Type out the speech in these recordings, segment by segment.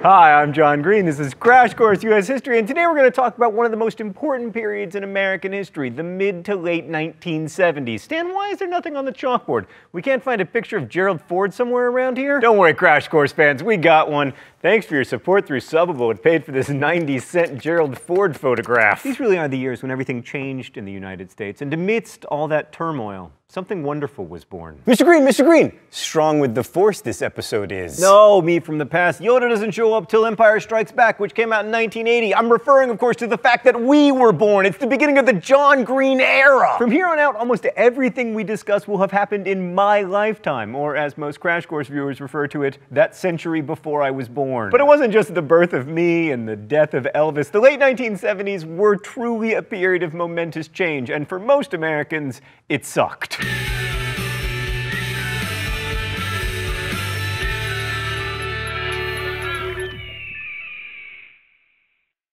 Hi, I'm John Green. This is Crash Course U.S. History, and today we're going to talk about one of the most important periods in American history, the mid to late 1970s. Stan, why is there nothing on the chalkboard? We can't find a picture of Gerald Ford somewhere around here? Don't worry, Crash Course fans, we got one. Thanks for your support through Subbable. It paid for this 90-cent Gerald Ford photograph. These really are the years when everything changed in the United States, and amidst all that turmoil, something wonderful was born. Mr. Green! Strong with the Force this episode is. No, me from the past. Yoda doesn't show up till Empire Strikes Back, which came out in 1980. I'm referring, of course, to the fact that we were born. It's the beginning of the John Green era. From here on out, almost everything we discuss will have happened in my lifetime, or as most Crash Course viewers refer to it, that century before I was born. But it wasn't just the birth of me and the death of Elvis. The late 1970s were truly a period of momentous change, and for most Americans, it sucked.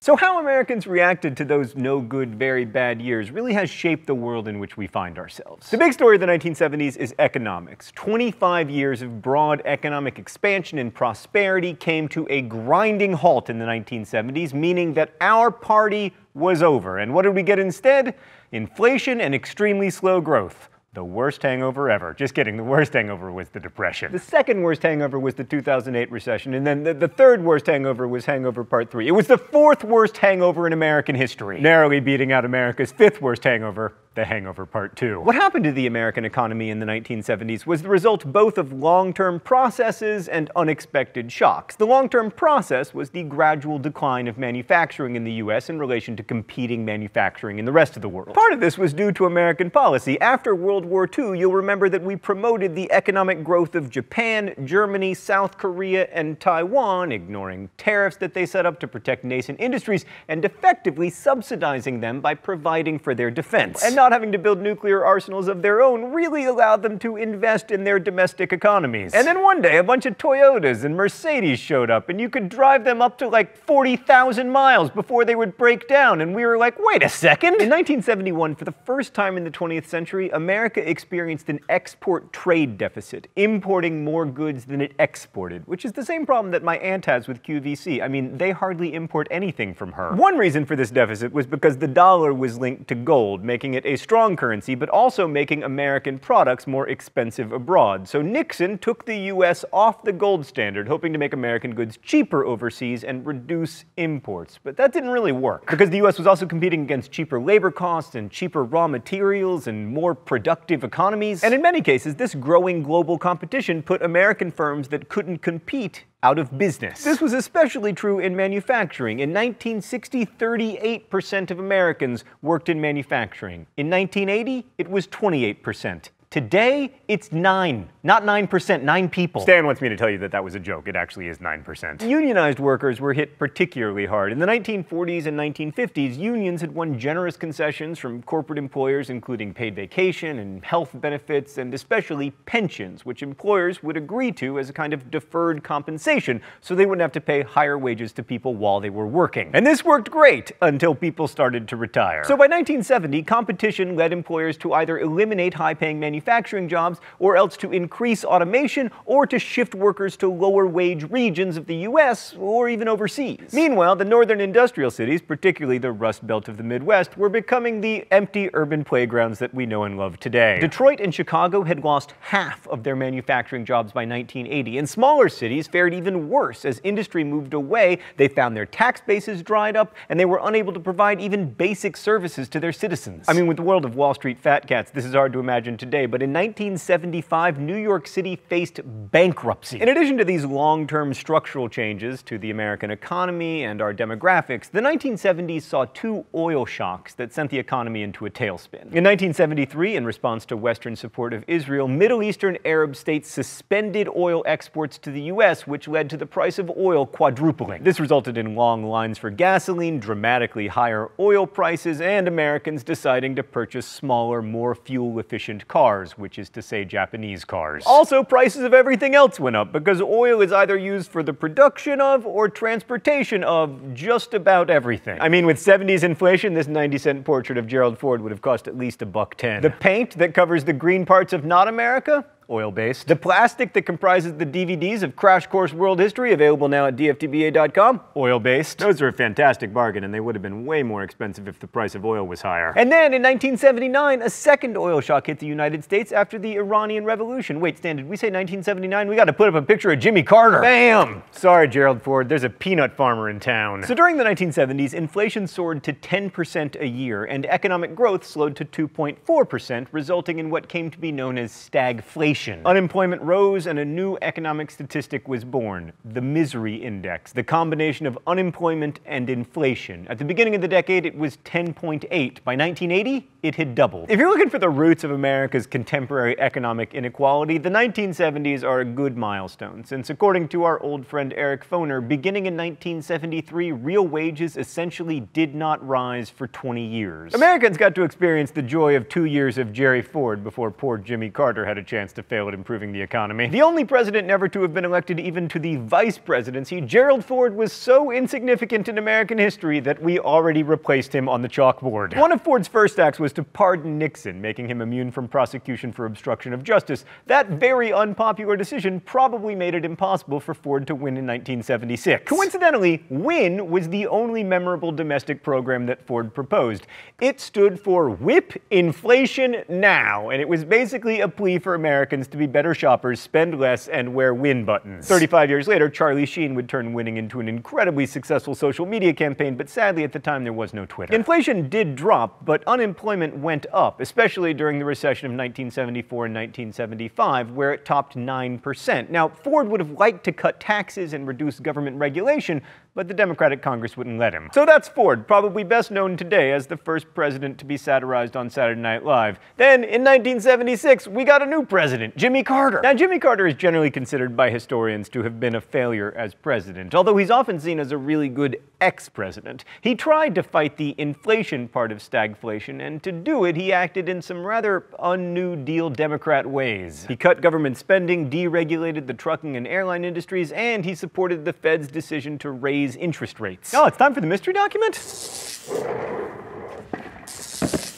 So how Americans reacted to those no-good, very bad years really has shaped the world in which we find ourselves. The big story of the 1970s is economics. 25 years of broad economic expansion and prosperity came to a grinding halt in the 1970s, meaning that our party was over. And what did we get instead? Inflation and extremely slow growth. The worst hangover ever. Just kidding, the worst hangover was the Depression. The second worst hangover was the 2008 recession, and then the third worst hangover was Hangover Part 3. It was the fourth worst hangover in American history, narrowly beating out America's fifth worst hangover, the Hangover Part 2. What happened to the American economy in the 1970s was the result both of long-term processes and unexpected shocks. The long-term process was the gradual decline of manufacturing in the US in relation to competing manufacturing in the rest of the world. Part of this was due to American policy. After World War II, you'll remember that we promoted the economic growth of Japan, Germany, South Korea, and Taiwan, ignoring tariffs that they set up to protect nascent industries and effectively subsidizing them by providing for their defense. And not having to build nuclear arsenals of their own really allowed them to invest in their domestic economies. And then one day, a bunch of Toyotas and Mercedes showed up, and you could drive them up to like 40,000 miles before they would break down, and we were like, wait a second! In 1971, for the first time in the 20th century, America experienced an export trade deficit, importing more goods than it exported, which is the same problem that my aunt has with QVC. I mean, they hardly import anything from her. One reason for this deficit was because the dollar was linked to gold, making it a strong currency, but also making American products more expensive abroad. So Nixon took the US off the gold standard, hoping to make American goods cheaper overseas and reduce imports. But that didn't really work, because the US was also competing against cheaper labor costs and cheaper raw materials and more productive economies. And in many cases, this growing global competition put American firms that couldn't compete out of business. This was especially true in manufacturing. In 1960, 38% of Americans worked in manufacturing. In 1980, it was 28%. Today, it's 9. Not 9%, 9 people. Stan wants me to tell you that that was a joke. It actually is 9%. Unionized workers were hit particularly hard. In the 1940s and 1950s, unions had won generous concessions from corporate employers, including paid vacation and health benefits, and especially pensions, which employers would agree to as a kind of deferred compensation, so they wouldn't have to pay higher wages to people while they were working. And this worked great until people started to retire. So by 1970, competition led employers to either eliminate high-paying manufacturing jobs, or else to increase automation, or to shift workers to lower-wage regions of the US, or even overseas. Meanwhile, the northern industrial cities, particularly the Rust Belt of the Midwest, were becoming the empty urban playgrounds that we know and love today. Detroit and Chicago had lost half of their manufacturing jobs by 1980, and smaller cities fared even worse. As industry moved away, they found their tax bases dried up, and they were unable to provide even basic services to their citizens. I mean, with the world of Wall Street fat cats, this is hard to imagine today, but in 1975, New York City faced bankruptcy. In addition to these long-term structural changes to the American economy and our demographics, the 1970s saw two oil shocks that sent the economy into a tailspin. In 1973, in response to Western support of Israel, Middle Eastern Arab states suspended oil exports to the US, which led to the price of oil quadrupling. This resulted in long lines for gasoline, dramatically higher oil prices, and Americans deciding to purchase smaller, more fuel-efficient cars, which is to say Japanese cars. Also, prices of everything else went up because oil is either used for the production of or transportation of just about everything. I mean, with 70s inflation, this 90-cent portrait of Gerald Ford would have cost at least $1.10. The paint that covers the green parts of not America? Oil-based. The plastic that comprises the DVDs of Crash Course World History, available now at dftba.com. Oil-based. Those are a fantastic bargain, and they would have been way more expensive if the price of oil was higher. And then, in 1979, a second oil shock hit the United States after the Iranian Revolution. Wait, Stan, did we say 1979? We gotta put up a picture of Jimmy Carter. Bam! Sorry, Gerald Ford, there's a peanut farmer in town. So during the 1970s, inflation soared to 10% a year, and economic growth slowed to 2.4%, resulting in what came to be known as stagflation. Unemployment rose and a new economic statistic was born, the misery index, the combination of unemployment and inflation. At the beginning of the decade, it was 10.8. By 1980, it had doubled. If you're looking for the roots of America's contemporary economic inequality, the 1970s are a good milestone, since according to our old friend Eric Foner, beginning in 1973, real wages essentially did not rise for 20 years. Americans got to experience the joy of 2 years of Jerry Ford before poor Jimmy Carter had a chance to fail at improving the economy. The only president never to have been elected even to the vice presidency, Gerald Ford was so insignificant in American history that we already replaced him on the chalkboard. One of Ford's first acts was to pardon Nixon, making him immune from prosecution for obstruction of justice. That very unpopular decision probably made it impossible for Ford to win in 1976. Coincidentally, WIN was the only memorable domestic program that Ford proposed. It stood for Whip Inflation Now, and it was basically a plea for Americans to be better shoppers, spend less, and wear win buttons. 35 years later, Charlie Sheen would turn winning into an incredibly successful social media campaign, but sadly at the time there was no Twitter. Inflation did drop, but unemployment went up, especially during the recession of 1974 and 1975, where it topped 9%. Now, Ford would have liked to cut taxes and reduce government regulation, but the Democratic Congress wouldn't let him. So that's Ford, probably best known today as the first president to be satirized on Saturday Night Live. Then, in 1976, we got a new president, Jimmy Carter. Now, Jimmy Carter is generally considered by historians to have been a failure as president, although he's often seen as a really good ex-president. He tried to fight the inflation part of stagflation, and to do it, he acted in some rather un-New Deal Democrat ways. He cut government spending, deregulated the trucking and airline industries, and he supported the Fed's decision to raise interest rates. Oh, it's time for the mystery document?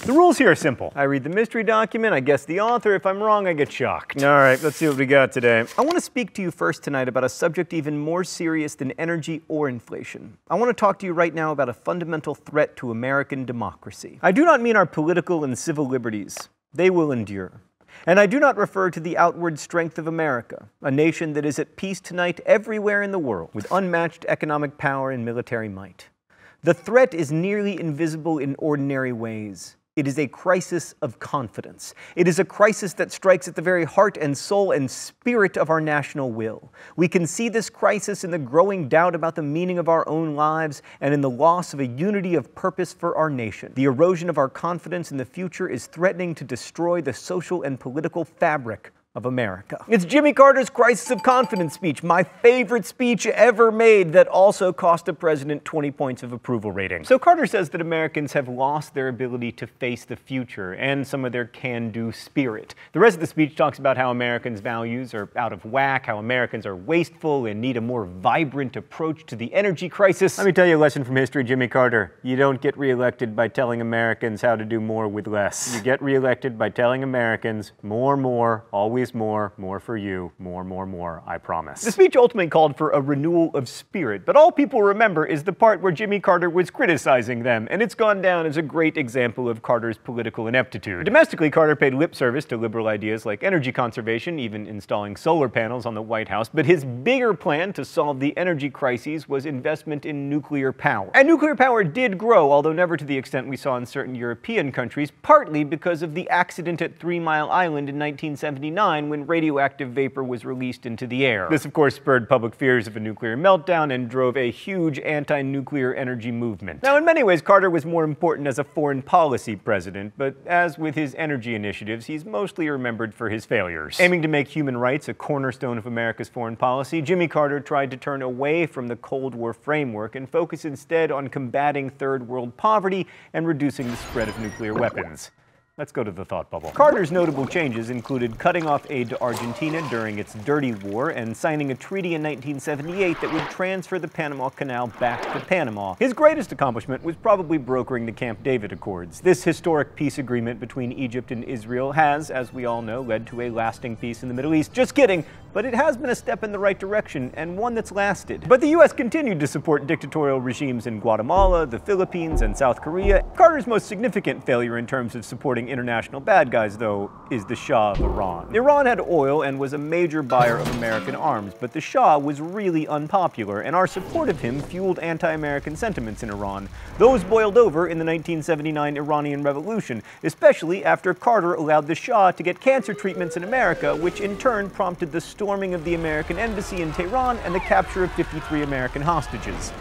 The rules here are simple. I read the mystery document, I guess the author. If I'm wrong, I get shocked. All right, let's see what we got today. I want to speak to you first tonight about a subject even more serious than energy or inflation. I want to talk to you right now about a fundamental threat to American democracy. I do not mean our political and civil liberties. They will endure. And I do not refer to the outward strength of America, a nation that is at peace tonight everywhere in the world, with unmatched economic power and military might. The threat is nearly invisible in ordinary ways. It is a crisis of confidence. It is a crisis that strikes at the very heart and soul and spirit of our national will. We can see this crisis in the growing doubt about the meaning of our own lives and in the loss of a unity of purpose for our nation. The erosion of our confidence in the future is threatening to destroy the social and political fabric of America. It's Jimmy Carter's Crisis of Confidence speech, my favorite speech ever made that also cost the president 20 points of approval rating. So Carter says that Americans have lost their ability to face the future and some of their can-do spirit. The rest of the speech talks about how Americans' values are out of whack, how Americans are wasteful and need a more vibrant approach to the energy crisis. Let me tell you a lesson from history, Jimmy Carter. You don't get reelected by telling Americans how to do more with less. You get reelected by telling Americans more, always more for you, more, I promise. The speech ultimately called for a renewal of spirit, but all people remember is the part where Jimmy Carter was criticizing them, and it's gone down as a great example of Carter's political ineptitude. Domestically, Carter paid lip service to liberal ideas like energy conservation, even installing solar panels on the White House, but his bigger plan to solve the energy crises was investment in nuclear power. And nuclear power did grow, although never to the extent we saw in certain European countries, partly because of the accident at 3 Mile Island in 1979 when radioactive vapor was released into the air. This, of course, spurred public fears of a nuclear meltdown and drove a huge anti-nuclear energy movement. Now, in many ways, Carter was more important as a foreign policy president, but as with his energy initiatives, he's mostly remembered for his failures. Aiming to make human rights a cornerstone of America's foreign policy, Jimmy Carter tried to turn away from the Cold War framework and focus instead on combating third world poverty and reducing the spread of nuclear weapons. Let's go to the thought bubble. Carter's notable changes included cutting off aid to Argentina during its dirty war and signing a treaty in 1978 that would transfer the Panama Canal back to Panama. His greatest accomplishment was probably brokering the Camp David Accords. This historic peace agreement between Egypt and Israel has, as we all know, led to a lasting peace in the Middle East. Just kidding, but it has been a step in the right direction, and one that's lasted. But the U.S. continued to support dictatorial regimes in Guatemala, the Philippines, and South Korea. Carter's most significant failure in terms of supporting international bad guys, though, is the Shah of Iran. Iran had oil and was a major buyer of American arms, but the Shah was really unpopular, and our support of him fueled anti-American sentiments in Iran. Those boiled over in the 1979 Iranian Revolution, especially after Carter allowed the Shah to get cancer treatments in America, which in turn prompted the storming of the American embassy in Tehran and the capture of 53 American hostages.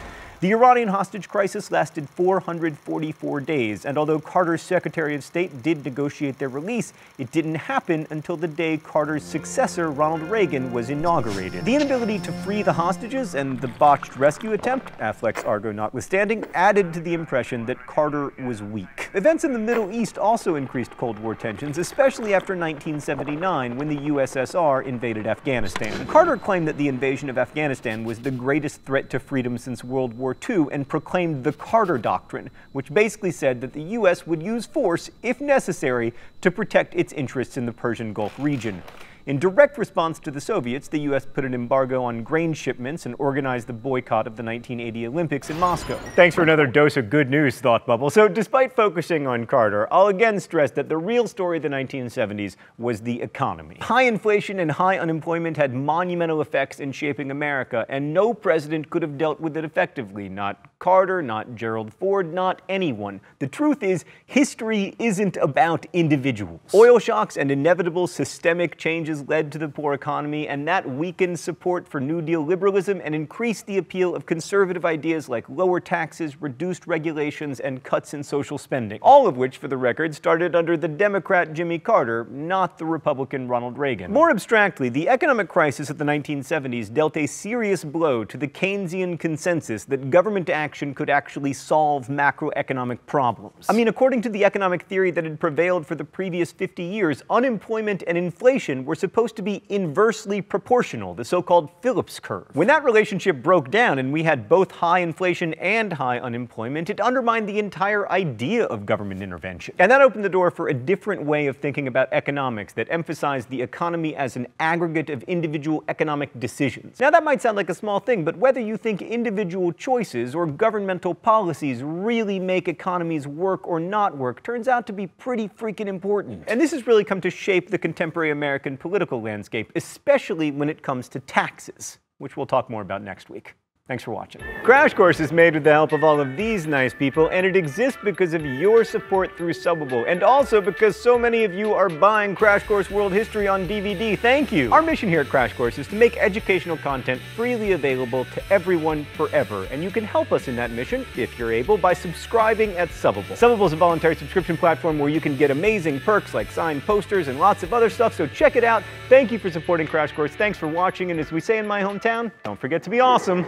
The Iranian hostage crisis lasted 444 days, and although Carter's Secretary of State did negotiate their release, it didn't happen until the day Carter's successor, Ronald Reagan, was inaugurated. The inability to free the hostages and the botched rescue attempt, Affleck's Argo notwithstanding, added to the impression that Carter was weak. Events in the Middle East also increased Cold War tensions, especially after 1979, when the USSR invaded Afghanistan. Carter claimed that the invasion of Afghanistan was the greatest threat to freedom since World War II and proclaimed the Carter Doctrine, which basically said that the U.S. would use force, if necessary, to protect its interests in the Persian Gulf region. In direct response to the Soviets, the U.S. put an embargo on grain shipments and organized the boycott of the 1980 Olympics in Moscow. Thanks for another dose of good news, Thought Bubble. So despite focusing on Carter, I'll again stress that the real story of the 1970s was the economy. High inflation and high unemployment had monumental effects in shaping America, and no president could have dealt with it effectively. Not Carter, not Gerald Ford, not anyone. The truth is, history isn't about individuals. Oil shocks and inevitable systemic changes led to the poor economy, and that weakened support for New Deal liberalism and increased the appeal of conservative ideas like lower taxes, reduced regulations, and cuts in social spending. All of which, for the record, started under the Democrat Jimmy Carter, not the Republican Ronald Reagan. More abstractly, the economic crisis of the 1970s dealt a serious blow to the Keynesian consensus that government action could actually solve macroeconomic problems. I mean, according to the economic theory that had prevailed for the previous 50 years, unemployment and inflation were supposed to be inversely proportional, the so-called Phillips curve. When that relationship broke down and we had both high inflation and high unemployment, it undermined the entire idea of government intervention. And that opened the door for a different way of thinking about economics that emphasized the economy as an aggregate of individual economic decisions. Now that might sound like a small thing, but whether you think individual choices or governmental policies really make economies work or not work turns out to be pretty freaking important. And this has really come to shape the contemporary American political landscape, especially when it comes to taxes, which we'll talk more about next week. Thanks for watching. Crash Course is made with the help of all of these nice people, and it exists because of your support through Subbable, and also because so many of you are buying Crash Course World History on DVD. Thank you! Our mission here at Crash Course is to make educational content freely available to everyone forever, and you can help us in that mission, if you're able, by subscribing at Subbable. Subbable is a voluntary subscription platform where you can get amazing perks like signed posters and lots of other stuff, so check it out. Thank you for supporting Crash Course, thanks for watching, and as we say in my hometown, don't forget to be awesome.